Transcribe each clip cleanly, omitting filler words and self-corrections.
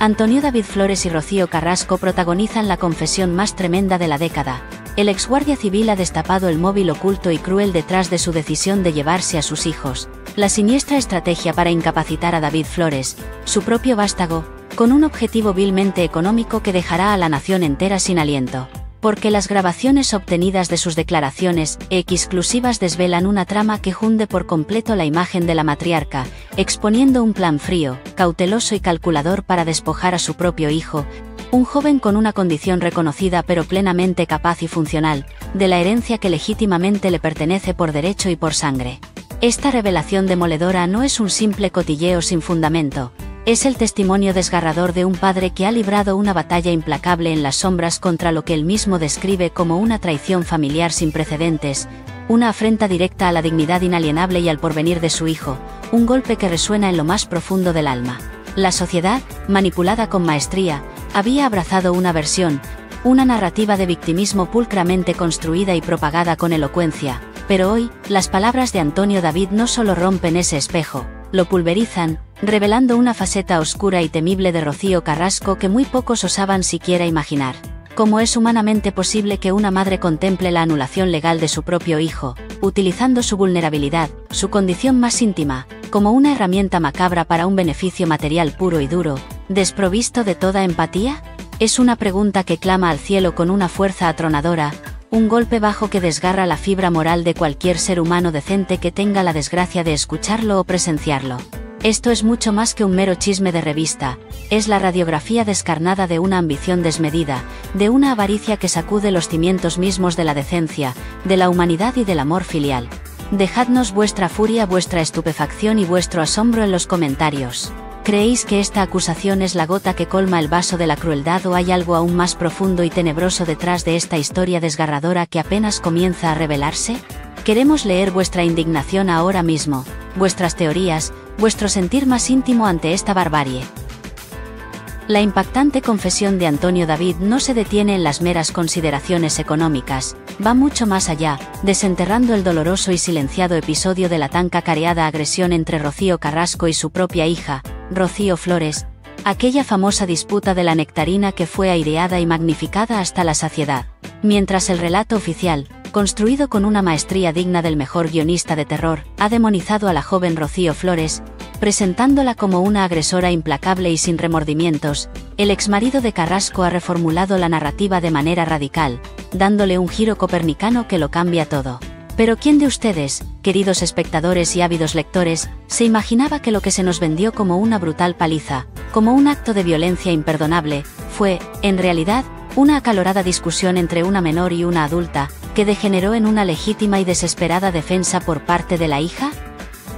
Antonio David Flores y Rocío Carrasco protagonizan la confesión más tremenda de la década. El exguardia civil ha destapado el móvil oculto y cruel detrás de su decisión de llevarse a sus hijos. La siniestra estrategia para incapacitar a David Flores, su propio vástago, con un objetivo vilmente económico que dejará a la nación entera sin aliento. Porque las grabaciones obtenidas de sus declaraciones exclusivas desvelan una trama que hunde por completo la imagen de la matriarca, exponiendo un plan frío, cauteloso y calculador para despojar a su propio hijo, un joven con una condición reconocida pero plenamente capaz y funcional, de la herencia que legítimamente le pertenece por derecho y por sangre. Esta revelación demoledora no es un simple cotilleo sin fundamento. Es el testimonio desgarrador de un padre que ha librado una batalla implacable en las sombras contra lo que él mismo describe como una traición familiar sin precedentes, una afrenta directa a la dignidad inalienable y al porvenir de su hijo, un golpe que resuena en lo más profundo del alma. La sociedad, manipulada con maestría, había abrazado una versión, una narrativa de victimismo pulcramente construida y propagada con elocuencia, pero hoy, las palabras de Antonio David no solo rompen ese espejo, lo pulverizan, revelando una faceta oscura y temible de Rocío Carrasco que muy pocos osaban siquiera imaginar. ¿Cómo es humanamente posible que una madre contemple la anulación legal de su propio hijo, utilizando su vulnerabilidad, su condición más íntima, como una herramienta macabra para un beneficio material puro y duro, desprovisto de toda empatía? Es una pregunta que clama al cielo con una fuerza atronadora, un golpe bajo que desgarra la fibra moral de cualquier ser humano decente que tenga la desgracia de escucharlo o presenciarlo. Esto es mucho más que un mero chisme de revista, es la radiografía descarnada de una ambición desmedida, de una avaricia que sacude los cimientos mismos de la decencia, de la humanidad y del amor filial. Dejadnos vuestra furia, vuestra estupefacción y vuestro asombro en los comentarios. ¿Creéis que esta acusación es la gota que colma el vaso de la crueldad o hay algo aún más profundo y tenebroso detrás de esta historia desgarradora que apenas comienza a revelarse? Queremos leer vuestra indignación ahora mismo, vuestras teorías, vuestro sentir más íntimo ante esta barbarie. La impactante confesión de Antonio David no se detiene en las meras consideraciones económicas, va mucho más allá, desenterrando el doloroso y silenciado episodio de la tan cacareada agresión entre Rocío Carrasco y su propia hija, Rocío Flores, aquella famosa disputa de la nectarina que fue aireada y magnificada hasta la saciedad. Mientras el relato oficial, construido con una maestría digna del mejor guionista de terror, ha demonizado a la joven Rocío Flores, presentándola como una agresora implacable y sin remordimientos, el exmarido de Carrasco ha reformulado la narrativa de manera radical, dándole un giro copernicano que lo cambia todo. Pero ¿quién de ustedes, queridos espectadores y ávidos lectores, se imaginaba que lo que se nos vendió como una brutal paliza, como un acto de violencia imperdonable, fue, en realidad, una acalorada discusión entre una menor y una adulta, que degeneró en una legítima y desesperada defensa por parte de la hija?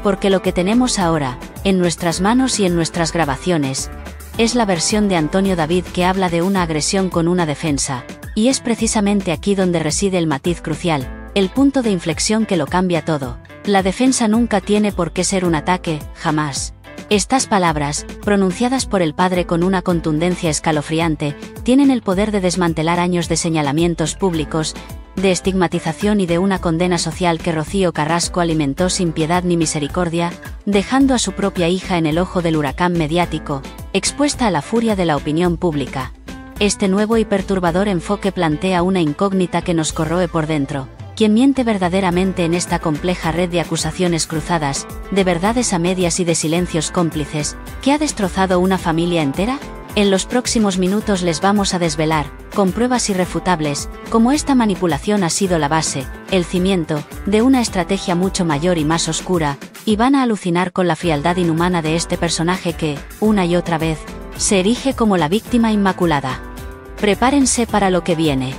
Porque lo que tenemos ahora, en nuestras manos y en nuestras grabaciones, es la versión de Antonio David que habla de una agresión con una defensa, y es precisamente aquí donde reside el matiz crucial, el punto de inflexión que lo cambia todo. La defensa nunca tiene por qué ser un ataque, jamás. Estas palabras, pronunciadas por el padre con una contundencia escalofriante, tienen el poder de desmantelar años de señalamientos públicos, de estigmatización y de una condena social que Rocío Carrasco alimentó sin piedad ni misericordia, dejando a su propia hija en el ojo del huracán mediático, expuesta a la furia de la opinión pública. Este nuevo y perturbador enfoque plantea una incógnita que nos corroe por dentro. ¿Quién miente verdaderamente en esta compleja red de acusaciones cruzadas, de verdades a medias y de silencios cómplices, que ha destrozado una familia entera? En los próximos minutos les vamos a desvelar, con pruebas irrefutables, cómo esta manipulación ha sido la base, el cimiento, de una estrategia mucho mayor y más oscura, y van a alucinar con la frialdad inhumana de este personaje que, una y otra vez, se erige como la víctima inmaculada. Prepárense para lo que viene.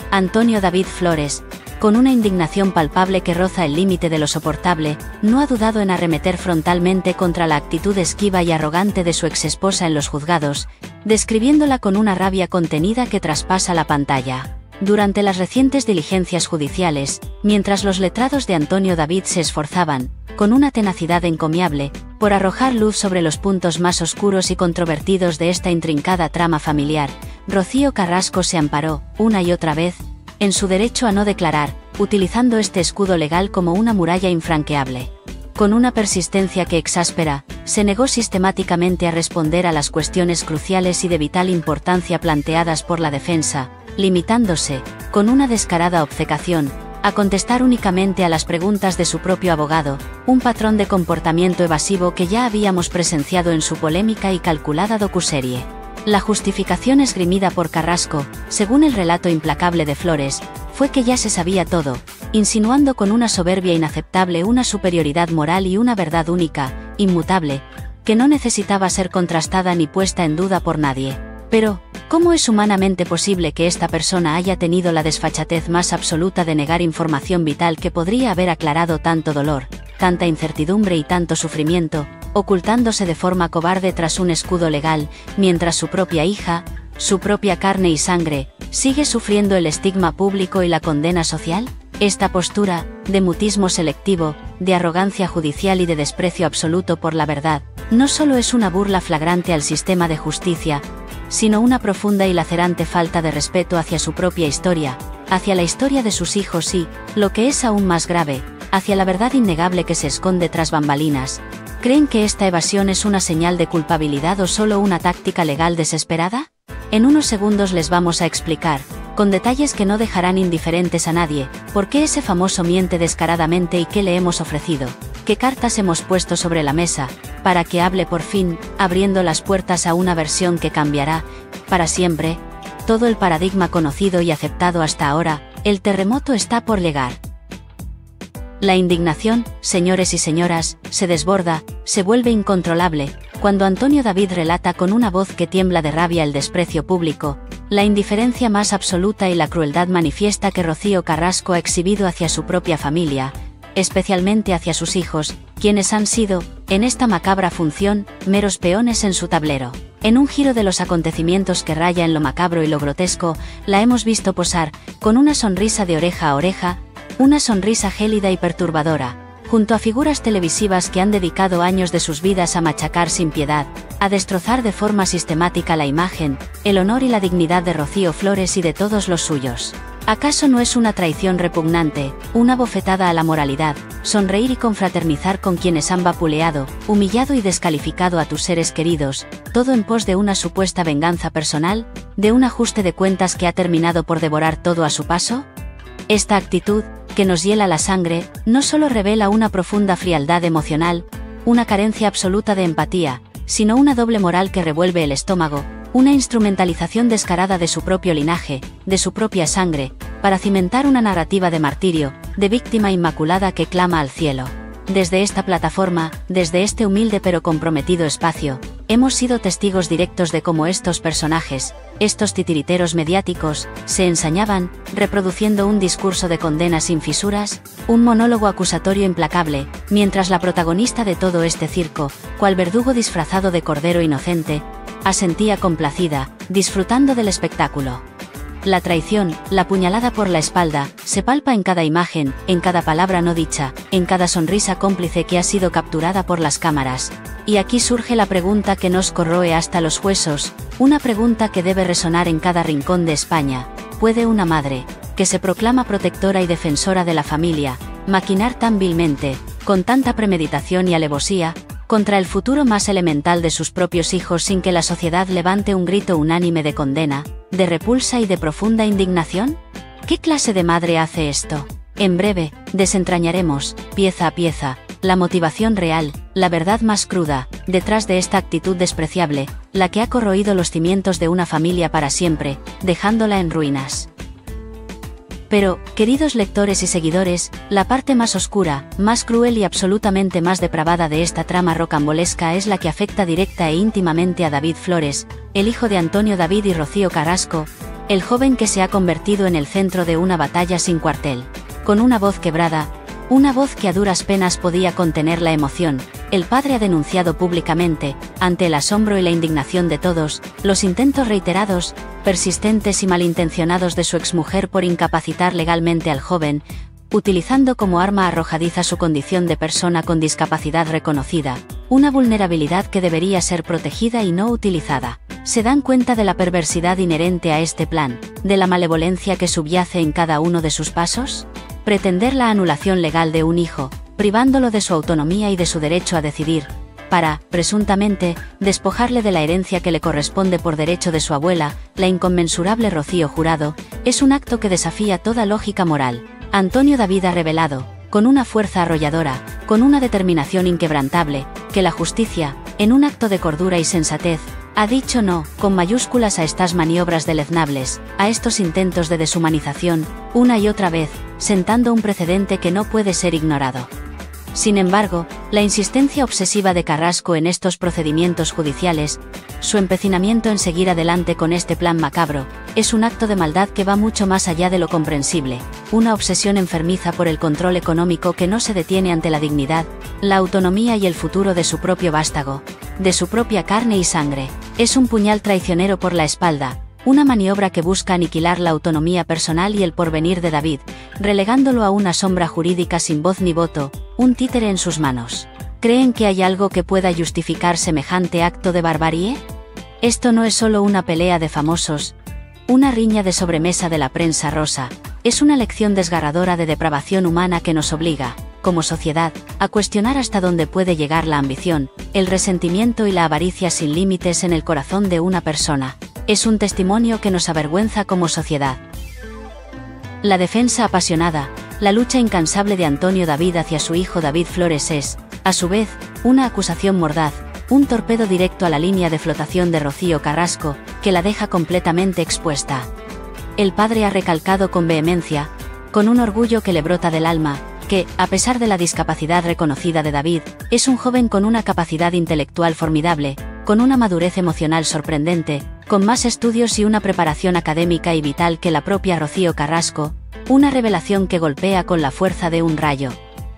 Antonio David Flores, con una indignación palpable que roza el límite de lo soportable, no ha dudado en arremeter frontalmente contra la actitud esquiva y arrogante de su exesposa en los juzgados, describiéndola con una rabia contenida que traspasa la pantalla. Durante las recientes diligencias judiciales, mientras los letrados de Antonio David se esforzaban, con una tenacidad encomiable, por arrojar luz sobre los puntos más oscuros y controvertidos de esta intrincada trama familiar, Rocío Carrasco se amparó, una y otra vez, en su derecho a no declarar, utilizando este escudo legal como una muralla infranqueable. con una persistencia que exaspera, se negó sistemáticamente a responder a las cuestiones cruciales y de vital importancia planteadas por la defensa, limitándose, con una descarada obcecación, a contestar únicamente a las preguntas de su propio abogado, un patrón de comportamiento evasivo que ya habíamos presenciado en su polémica y calculada docuserie. La justificación esgrimida por Carrasco, según el relato implacable de Flores, fue que ya se sabía todo, insinuando con una soberbia inaceptable una superioridad moral y una verdad única, inmutable, que no necesitaba ser contrastada ni puesta en duda por nadie. Pero, ¿cómo es humanamente posible que esta persona haya tenido la desfachatez más absoluta de negar información vital que podría haber aclarado tanto dolor, tanta incertidumbre y tanto sufrimiento, ocultándose de forma cobarde tras un escudo legal, mientras su propia hija, su propia carne y sangre, sigue sufriendo el estigma público y la condena social? Esta postura, de mutismo selectivo, de arrogancia judicial y de desprecio absoluto por la verdad, no solo es una burla flagrante al sistema de justicia, sino una profunda y lacerante falta de respeto hacia su propia historia, hacia la historia de sus hijos y, lo que es aún más grave, hacia la verdad innegable que se esconde tras bambalinas. ¿Creen que esta evasión es una señal de culpabilidad o solo una táctica legal desesperada? En unos segundos les vamos a explicar, con detalles que no dejarán indiferentes a nadie, por qué ese famoso miente descaradamente y qué le hemos ofrecido, qué cartas hemos puesto sobre la mesa, para que hable por fin, abriendo las puertas a una versión que cambiará, para siempre, todo el paradigma conocido y aceptado hasta ahora. El terremoto está por llegar. La indignación, señores y señoras, se desborda, se vuelve incontrolable, cuando Antonio David relata con una voz que tiembla de rabia el desprecio público, la indiferencia más absoluta y la crueldad manifiesta que Rocío Carrasco ha exhibido hacia su propia familia, especialmente hacia sus hijos, quienes han sido, en esta macabra función, meros peones en su tablero. En un giro de los acontecimientos que raya en lo macabro y lo grotesco, la hemos visto posar, con una sonrisa de oreja a oreja, una sonrisa gélida y perturbadora, junto a figuras televisivas que han dedicado años de sus vidas a machacar sin piedad, a destrozar de forma sistemática la imagen, el honor y la dignidad de Rocío Flores y de todos los suyos. ¿Acaso no es una traición repugnante, una bofetada a la moralidad, sonreír y confraternizar con quienes han vapuleado, humillado y descalificado a tus seres queridos, todo en pos de una supuesta venganza personal, de un ajuste de cuentas que ha terminado por devorar todo a su paso? Esta actitud, que nos hiela la sangre, no solo revela una profunda frialdad emocional, una carencia absoluta de empatía, sino una doble moral que revuelve el estómago, una instrumentalización descarada de su propio linaje, de su propia sangre, para cimentar una narrativa de martirio, de víctima inmaculada que clama al cielo. Desde esta plataforma, desde este humilde pero comprometido espacio, hemos sido testigos directos de cómo estos personajes, estos titiriteros mediáticos, se ensañaban, reproduciendo un discurso de condena sin fisuras, un monólogo acusatorio implacable, mientras la protagonista de todo este circo, cual verdugo disfrazado de cordero inocente, asentía complacida, disfrutando del espectáculo. La traición, la puñalada por la espalda, se palpa en cada imagen, en cada palabra no dicha, en cada sonrisa cómplice que ha sido capturada por las cámaras. Y aquí surge la pregunta que nos corroe hasta los huesos, una pregunta que debe resonar en cada rincón de España. ¿Puede una madre, que se proclama protectora y defensora de la familia, maquinar tan vilmente, con tanta premeditación y alevosía, contra el futuro más elemental de sus propios hijos sin que la sociedad levante un grito unánime de condena, de repulsa y de profunda indignación? ¿Qué clase de madre hace esto? En breve, desentrañaremos, pieza a pieza, la motivación real, la verdad más cruda, detrás de esta actitud despreciable, la que ha corroído los cimientos de una familia para siempre, dejándola en ruinas. Pero, queridos lectores y seguidores, la parte más oscura, más cruel y absolutamente más depravada de esta trama rocambolesca es la que afecta directa e íntimamente a David Flores, el hijo de Antonio David y Rocío Carrasco, el joven que se ha convertido en el centro de una batalla sin cuartel. Con una voz quebrada, una voz que a duras penas podía contener la emoción, el padre ha denunciado públicamente, ante el asombro y la indignación de todos, los intentos reiterados, persistentes y malintencionados de su exmujer por incapacitar legalmente al joven, utilizando como arma arrojadiza su condición de persona con discapacidad reconocida, una vulnerabilidad que debería ser protegida y no utilizada. ¿Se dan cuenta de la perversidad inherente a este plan, de la malevolencia que subyace en cada uno de sus pasos? Pretender la anulación legal de un hijo, privándolo de su autonomía y de su derecho a decidir, para, presuntamente, despojarle de la herencia que le corresponde por derecho de su abuela, la inconmensurable Rocío Jurado. Es un acto que desafía toda lógica moral. Antonio David ha revelado, con una fuerza arrolladora, con una determinación inquebrantable, que la justicia, en un acto de cordura y sensatez, ha dicho no, con mayúsculas, a estas maniobras deleznables, a estos intentos de deshumanización, una y otra vez, sentando un precedente que no puede ser ignorado. Sin embargo, la insistencia obsesiva de Carrasco en estos procedimientos judiciales, su empecinamiento en seguir adelante con este plan macabro, es un acto de maldad que va mucho más allá de lo comprensible, una obsesión enfermiza por el control económico que no se detiene ante la dignidad, la autonomía y el futuro de su propio vástago, de su propia carne y sangre. Es un puñal traicionero por la espalda, una maniobra que busca aniquilar la autonomía personal y el porvenir de David, relegándolo a una sombra jurídica sin voz ni voto, un títere en sus manos. ¿Creen que hay algo que pueda justificar semejante acto de barbarie? Esto no es solo una pelea de famosos, una riña de sobremesa de la prensa rosa, es una lección desgarradora de depravación humana que nos obliga, como sociedad, a cuestionar hasta dónde puede llegar la ambición, el resentimiento y la avaricia sin límites en el corazón de una persona. Es un testimonio que nos avergüenza como sociedad. La defensa apasionada, la lucha incansable de Antonio David hacia su hijo David Flores es, a su vez, una acusación mordaz, un torpedo directo a la línea de flotación de Rocío Carrasco, que la deja completamente expuesta. El padre ha recalcado con vehemencia, con un orgullo que le brota del alma, que, a pesar de la discapacidad reconocida de David, es un joven con una capacidad intelectual formidable, con una madurez emocional sorprendente, con más estudios y una preparación académica y vital que la propia Rocío Carrasco, una revelación que golpea con la fuerza de un rayo.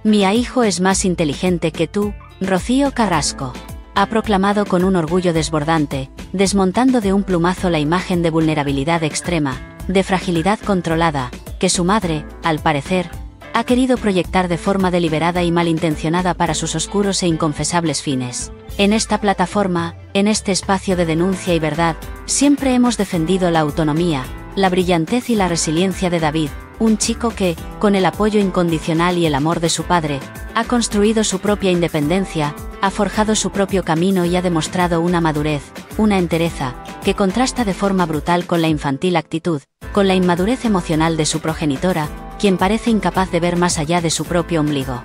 Mi hijo es más inteligente que tú, Rocío Carrasco, ha proclamado con un orgullo desbordante, desmontando de un plumazo la imagen de vulnerabilidad extrema, de fragilidad controlada, que su madre, al parecer, ha querido proyectar de forma deliberada y malintencionada para sus oscuros e inconfesables fines. En esta plataforma, en este espacio de denuncia y verdad, siempre hemos defendido la autonomía, la brillantez y la resiliencia de David, un chico que, con el apoyo incondicional y el amor de su padre, ha construido su propia independencia, ha forjado su propio camino y ha demostrado una madurez, una entereza, que contrasta de forma brutal con la infantil actitud, con la inmadurez emocional de su progenitora, quien parece incapaz de ver más allá de su propio ombligo.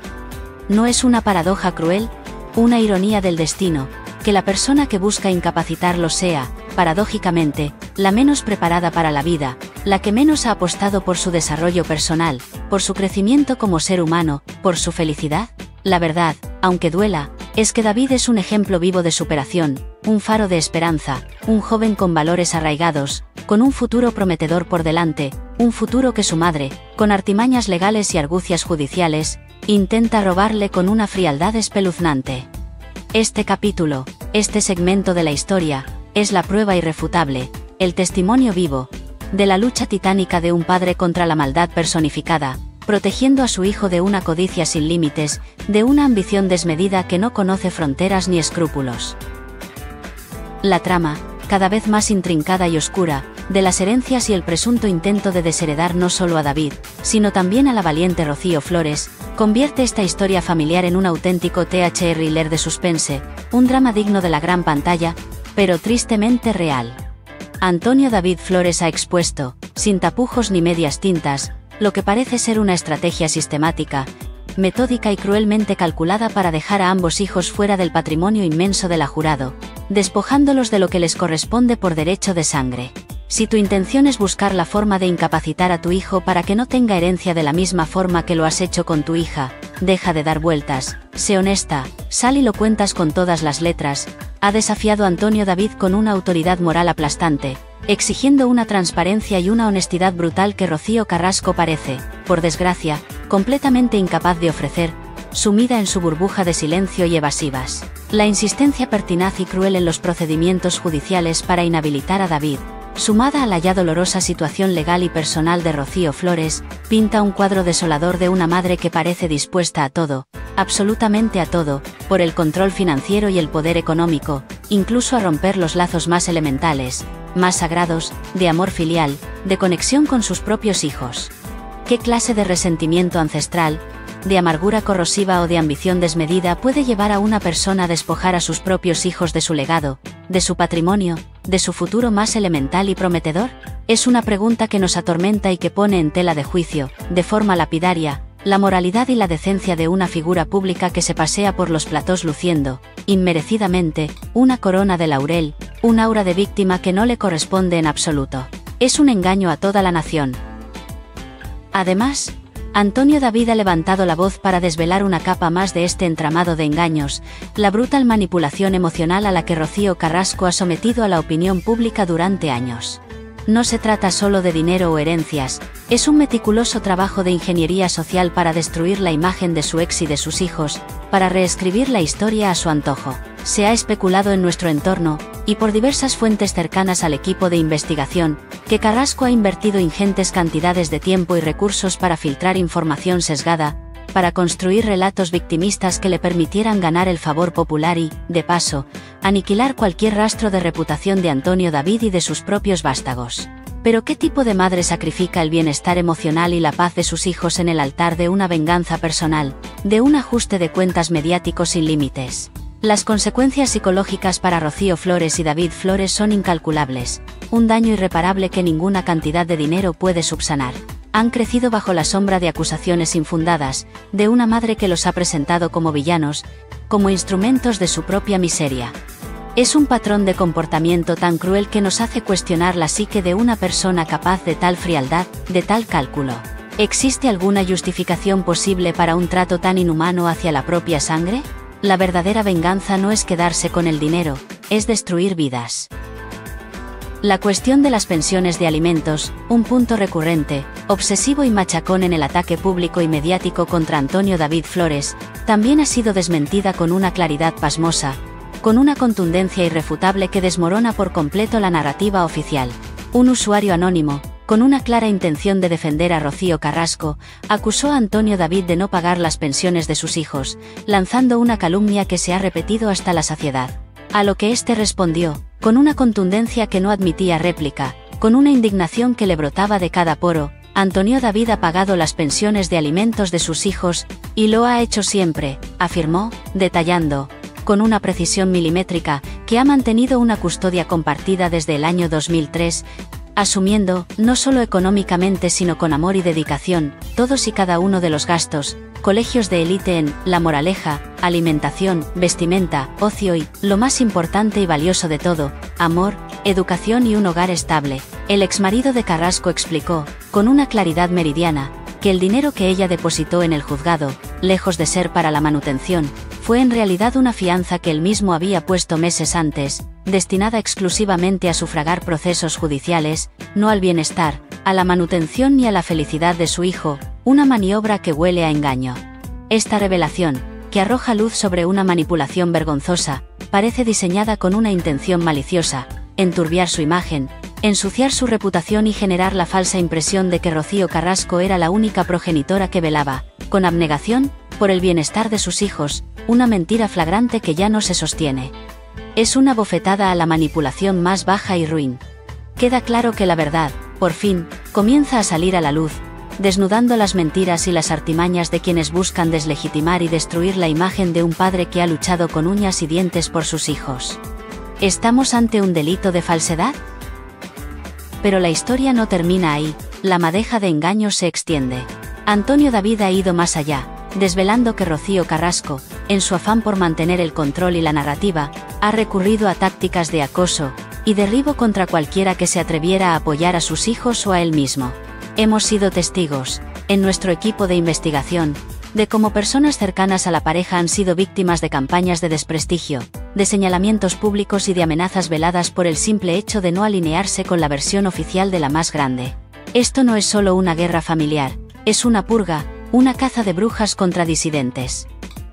¿No es una paradoja cruel? Una ironía del destino, que la persona que busca incapacitarlo sea, paradójicamente, la menos preparada para la vida, la que menos ha apostado por su desarrollo personal, por su crecimiento como ser humano, por su felicidad. La verdad, aunque duela, es que David es un ejemplo vivo de superación, un faro de esperanza, un joven con valores arraigados, con un futuro prometedor por delante, un futuro que su madre, con artimañas legales y argucias judiciales, intenta robarle con una frialdad espeluznante. Este capítulo, este segmento de la historia, es la prueba irrefutable, el testimonio vivo, de la lucha titánica de un padre contra la maldad personificada, protegiendo a su hijo de una codicia sin límites, de una ambición desmedida que no conoce fronteras ni escrúpulos. La trama, cada vez más intrincada y oscura, de las herencias y el presunto intento de desheredar no solo a David, sino también a la valiente Rocío Flores, convierte esta historia familiar en un auténtico thriller de suspense, un drama digno de la gran pantalla, pero tristemente real. Antonio David Flores ha expuesto, sin tapujos ni medias tintas, lo que parece ser una estrategia sistemática, metódica y cruelmente calculada para dejar a ambos hijos fuera del patrimonio inmenso de la Jurado, despojándolos de lo que les corresponde por derecho de sangre. Si tu intención es buscar la forma de incapacitar a tu hijo para que no tenga herencia de la misma forma que lo has hecho con tu hija, deja de dar vueltas, sé honesta, sal y lo cuentas con todas las letras, ha desafiado Antonio David con una autoridad moral aplastante, exigiendo una transparencia y una honestidad brutal que Rocío Carrasco parece, por desgracia, completamente incapaz de ofrecer, sumida en su burbuja de silencio y evasivas. La insistencia pertinaz y cruel en los procedimientos judiciales para inhabilitar a David, sumada a la ya dolorosa situación legal y personal de Rocío Flores, pinta un cuadro desolador de una madre que parece dispuesta a todo, absolutamente a todo, por el control financiero y el poder económico, incluso a romper los lazos más elementales, más sagrados, de amor filial, de conexión con sus propios hijos. ¿Qué clase de resentimiento ancestral, de amargura corrosiva o de ambición desmedida puede llevar a una persona a despojar a sus propios hijos de su legado, de su patrimonio, de su futuro más elemental y prometedor? Es una pregunta que nos atormenta y que pone en tela de juicio, de forma lapidaria, la moralidad y la decencia de una figura pública que se pasea por los platós luciendo, inmerecidamente, una corona de laurel, un aura de víctima que no le corresponde en absoluto. Es un engaño a toda la nación. Además, Antonio David ha levantado la voz para desvelar una capa más de este entramado de engaños, la brutal manipulación emocional a la que Rocío Carrasco ha sometido a la opinión pública durante años. No se trata solo de dinero o herencias, es un meticuloso trabajo de ingeniería social para destruir la imagen de su ex y de sus hijos, para reescribir la historia a su antojo. Se ha especulado en nuestro entorno, y por diversas fuentes cercanas al equipo de investigación, que Carrasco ha invertido ingentes cantidades de tiempo y recursos para filtrar información sesgada, para construir relatos victimistas que le permitieran ganar el favor popular y, de paso, aniquilar cualquier rastro de reputación de Antonio David y de sus propios vástagos. Pero ¿qué tipo de madre sacrifica el bienestar emocional y la paz de sus hijos en el altar de una venganza personal, de un ajuste de cuentas mediático sin límites? Las consecuencias psicológicas para Rocío Flores y David Flores son incalculables, un daño irreparable que ninguna cantidad de dinero puede subsanar. Han crecido bajo la sombra de acusaciones infundadas, de una madre que los ha presentado como villanos, como instrumentos de su propia miseria. Es un patrón de comportamiento tan cruel que nos hace cuestionar la psique de una persona capaz de tal frialdad, de tal cálculo. ¿Existe alguna justificación posible para un trato tan inhumano hacia la propia sangre? La verdadera venganza no es quedarse con el dinero, es destruir vidas. La cuestión de las pensiones de alimentos, un punto recurrente, obsesivo y machacón en el ataque público y mediático contra Antonio David Flores, también ha sido desmentida con una claridad pasmosa, con una contundencia irrefutable que desmorona por completo la narrativa oficial. Un usuario anónimo, con una clara intención de defender a Rocío Carrasco, acusó a Antonio David de no pagar las pensiones de sus hijos, lanzando una calumnia que se ha repetido hasta la saciedad. A lo que éste respondió, con una contundencia que no admitía réplica, con una indignación que le brotaba de cada poro: Antonio David ha pagado las pensiones de alimentos de sus hijos, y lo ha hecho siempre, afirmó, detallando, con una precisión milimétrica, que ha mantenido una custodia compartida desde el año 2003, asumiendo, no solo económicamente sino con amor y dedicación, todos y cada uno de los gastos, colegios de élite en La Moraleja, alimentación, vestimenta, ocio y, lo más importante y valioso de todo, amor, educación y un hogar estable. El exmarido de Carrasco explicó, con una claridad meridiana, que el dinero que ella depositó en el juzgado, lejos de ser para la manutención, fue en realidad una fianza que él mismo había puesto meses antes, destinada exclusivamente a sufragar procesos judiciales, no al bienestar, a la manutención ni a la felicidad de su hijo, una maniobra que huele a engaño. Esta revelación, que arroja luz sobre una manipulación vergonzosa, parece diseñada con una intención maliciosa: enturbiar su imagen, ensuciar su reputación y generar la falsa impresión de que Rocío Carrasco era la única progenitora que velaba, con abnegación, por el bienestar de sus hijos, una mentira flagrante que ya no se sostiene. Es una bofetada a la manipulación más baja y ruin. Queda claro que la verdad, por fin, comienza a salir a la luz, desnudando las mentiras y las artimañas de quienes buscan deslegitimar y destruir la imagen de un padre que ha luchado con uñas y dientes por sus hijos. ¿Estamos ante un delito de falsedad? Pero la historia no termina ahí, la madeja de engaños se extiende. Antonio David ha ido más allá, desvelando que Rocío Carrasco, en su afán por mantener el control y la narrativa, ha recurrido a tácticas de acoso y derribo contra cualquiera que se atreviera a apoyar a sus hijos o a él mismo. Hemos sido testigos, en nuestro equipo de investigación, de cómo personas cercanas a la pareja han sido víctimas de campañas de desprestigio, de señalamientos públicos y de amenazas veladas por el simple hecho de no alinearse con la versión oficial de la más grande. Esto no es solo una guerra familiar, es una purga, una caza de brujas contra disidentes.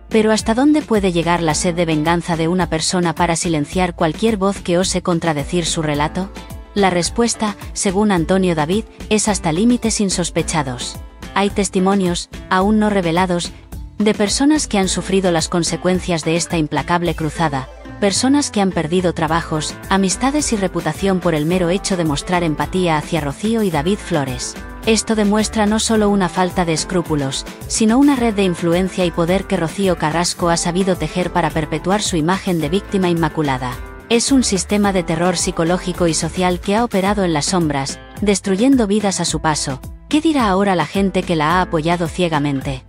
Pero ¿hasta dónde puede llegar la sed de venganza de una persona para silenciar cualquier voz que ose contradecir su relato? La respuesta, según Antonio David, es hasta límites insospechados. Hay testimonios, aún no revelados, de personas que han sufrido las consecuencias de esta implacable cruzada, personas que han perdido trabajos, amistades y reputación por el mero hecho de mostrar empatía hacia Rocío y David Flores. Esto demuestra no solo una falta de escrúpulos, sino una red de influencia y poder que Rocío Carrasco ha sabido tejer para perpetuar su imagen de víctima inmaculada. Es un sistema de terror psicológico y social que ha operado en las sombras, destruyendo vidas a su paso. ¿Qué dirá ahora la gente que la ha apoyado ciegamente?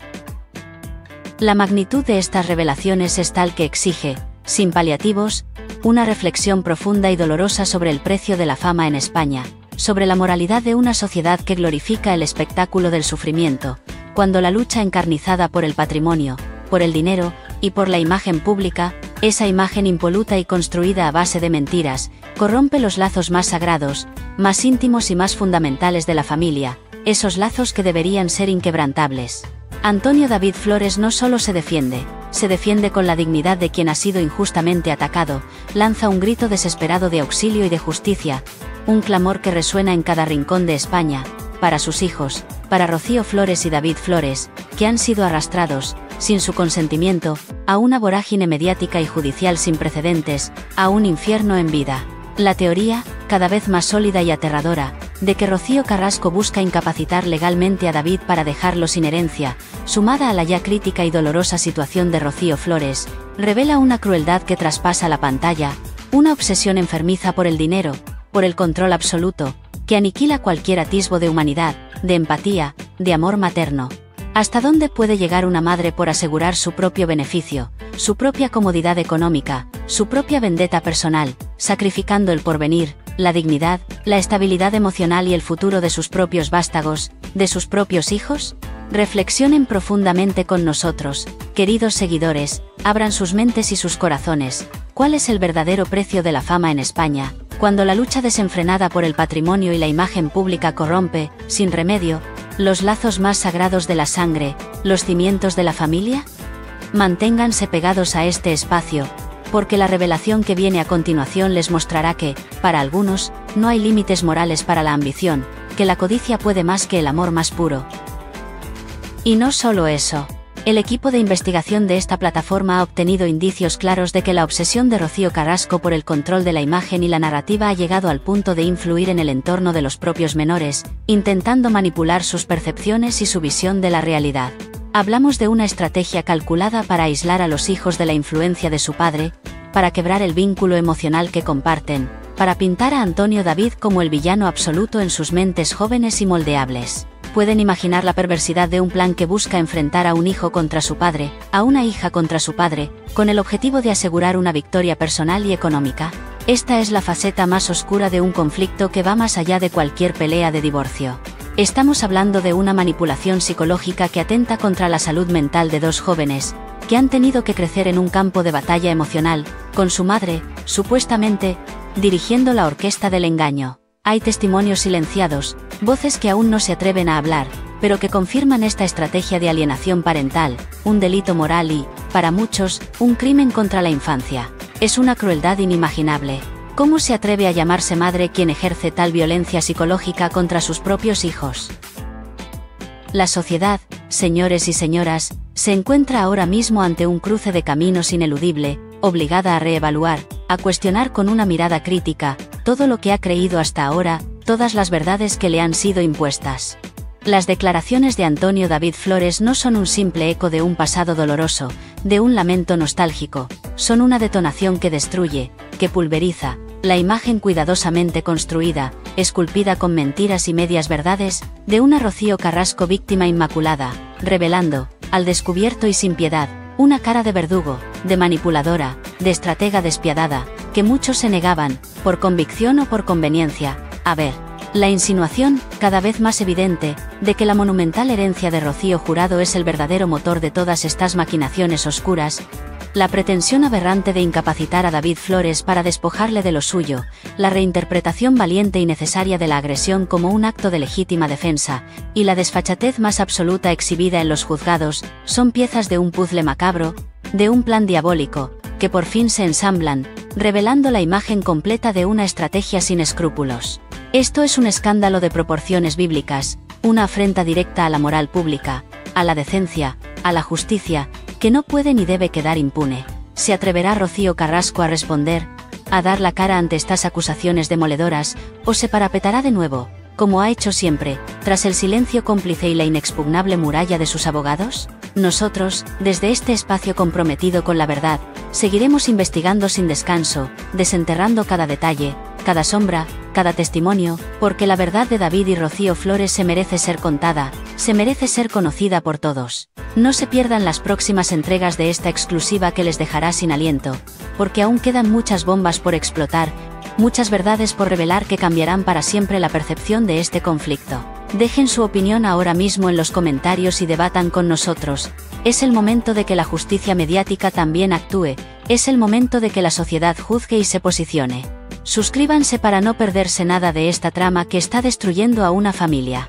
La magnitud de estas revelaciones es tal que exige, sin paliativos, una reflexión profunda y dolorosa sobre el precio de la fama en España, sobre la moralidad de una sociedad que glorifica el espectáculo del sufrimiento, cuando la lucha encarnizada por el patrimonio, por el dinero y por la imagen pública, esa imagen impoluta y construida a base de mentiras, corrompe los lazos más sagrados, más íntimos y más fundamentales de la familia, esos lazos que deberían ser inquebrantables. Antonio David Flores no solo se defiende con la dignidad de quien ha sido injustamente atacado, lanza un grito desesperado de auxilio y de justicia, un clamor que resuena en cada rincón de España, para sus hijos, para Rocío Flores y David Flores, que han sido arrastrados, sin su consentimiento, a una vorágine mediática y judicial sin precedentes, a un infierno en vida. La teoría, cada vez más sólida y aterradora, de que Rocío Carrasco busca incapacitar legalmente a David para dejarlo sin herencia, sumada a la ya crítica y dolorosa situación de Rocío Flores, revela una crueldad que traspasa la pantalla, una obsesión enfermiza por el dinero, por el control absoluto, que aniquila cualquier atisbo de humanidad, de empatía, de amor materno. ¿Hasta dónde puede llegar una madre por asegurar su propio beneficio, su propia comodidad económica, su propia vendetta personal, sacrificando el porvenir, la dignidad, la estabilidad emocional y el futuro de sus propios vástagos, de sus propios hijos? Reflexionen profundamente con nosotros, queridos seguidores, abran sus mentes y sus corazones. ¿Cuál es el verdadero precio de la fama en España, cuando la lucha desenfrenada por el patrimonio y la imagen pública corrompe, sin remedio, los lazos más sagrados de la sangre, los cimientos de la familia? Manténganse pegados a este espacio, porque la revelación que viene a continuación les mostrará que, para algunos, no hay límites morales para la ambición, que la codicia puede más que el amor más puro. Y no solo eso. El equipo de investigación de esta plataforma ha obtenido indicios claros de que la obsesión de Rocío Carrasco por el control de la imagen y la narrativa ha llegado al punto de influir en el entorno de los propios menores, intentando manipular sus percepciones y su visión de la realidad. Hablamos de una estrategia calculada para aislar a los hijos de la influencia de su padre, para quebrar el vínculo emocional que comparten, para pintar a Antonio David como el villano absoluto en sus mentes jóvenes y moldeables. ¿Pueden imaginar la perversidad de un plan que busca enfrentar a un hijo contra su padre, a una hija contra su padre, con el objetivo de asegurar una victoria personal y económica? Esta es la faceta más oscura de un conflicto que va más allá de cualquier pelea de divorcio. Estamos hablando de una manipulación psicológica que atenta contra la salud mental de dos jóvenes, que han tenido que crecer en un campo de batalla emocional, con su madre, supuestamente, dirigiendo la orquesta del engaño. Hay testimonios silenciados, voces que aún no se atreven a hablar, pero que confirman esta estrategia de alienación parental, un delito moral y, para muchos, un crimen contra la infancia. Es una crueldad inimaginable. ¿Cómo se atreve a llamarse madre quien ejerce tal violencia psicológica contra sus propios hijos? La sociedad, señores y señoras, se encuentra ahora mismo ante un cruce de caminos ineludible, obligada a reevaluar, a cuestionar con una mirada crítica, todo lo que ha creído hasta ahora, todas las verdades que le han sido impuestas. Las declaraciones de Antonio David Flores no son un simple eco de un pasado doloroso, de un lamento nostálgico, son una detonación que destruye, que pulveriza, la imagen cuidadosamente construida, esculpida con mentiras y medias verdades, de una Rocío Carrasco víctima inmaculada, revelando, al descubierto y sin piedad, una cara de verdugo, de manipuladora, de estratega despiadada, que muchos se negaban, por convicción o por conveniencia, a ver. La insinuación, cada vez más evidente, de que la monumental herencia de Rocío Jurado es el verdadero motor de todas estas maquinaciones oscuras, la pretensión aberrante de incapacitar a David Flores para despojarle de lo suyo, la reinterpretación valiente y necesaria de la agresión como un acto de legítima defensa, y la desfachatez más absoluta exhibida en los juzgados, son piezas de un puzzle macabro, de un plan diabólico, que por fin se ensamblan, revelando la imagen completa de una estrategia sin escrúpulos. Esto es un escándalo de proporciones bíblicas, una afrenta directa a la moral pública, a la decencia, a la justicia, que no puede ni debe quedar impune. ¿Se atreverá Rocío Carrasco a responder, a dar la cara ante estas acusaciones demoledoras, o se parapetará de nuevo, como ha hecho siempre, tras el silencio cómplice y la inexpugnable muralla de sus abogados? Nosotros, desde este espacio comprometido con la verdad, seguiremos investigando sin descanso, desenterrando cada detalle, cada sombra, cada testimonio, porque la verdad de David y Rocío Flores se merece ser contada, se merece ser conocida por todos. No se pierdan las próximas entregas de esta exclusiva que les dejará sin aliento, porque aún quedan muchas bombas por explotar, muchas verdades por revelar que cambiarán para siempre la percepción de este conflicto. Dejen su opinión ahora mismo en los comentarios y debatan con nosotros. Es el momento de que la justicia mediática también actúe, es el momento de que la sociedad juzgue y se posicione. Suscríbanse para no perderse nada de esta trama que está destruyendo a una familia.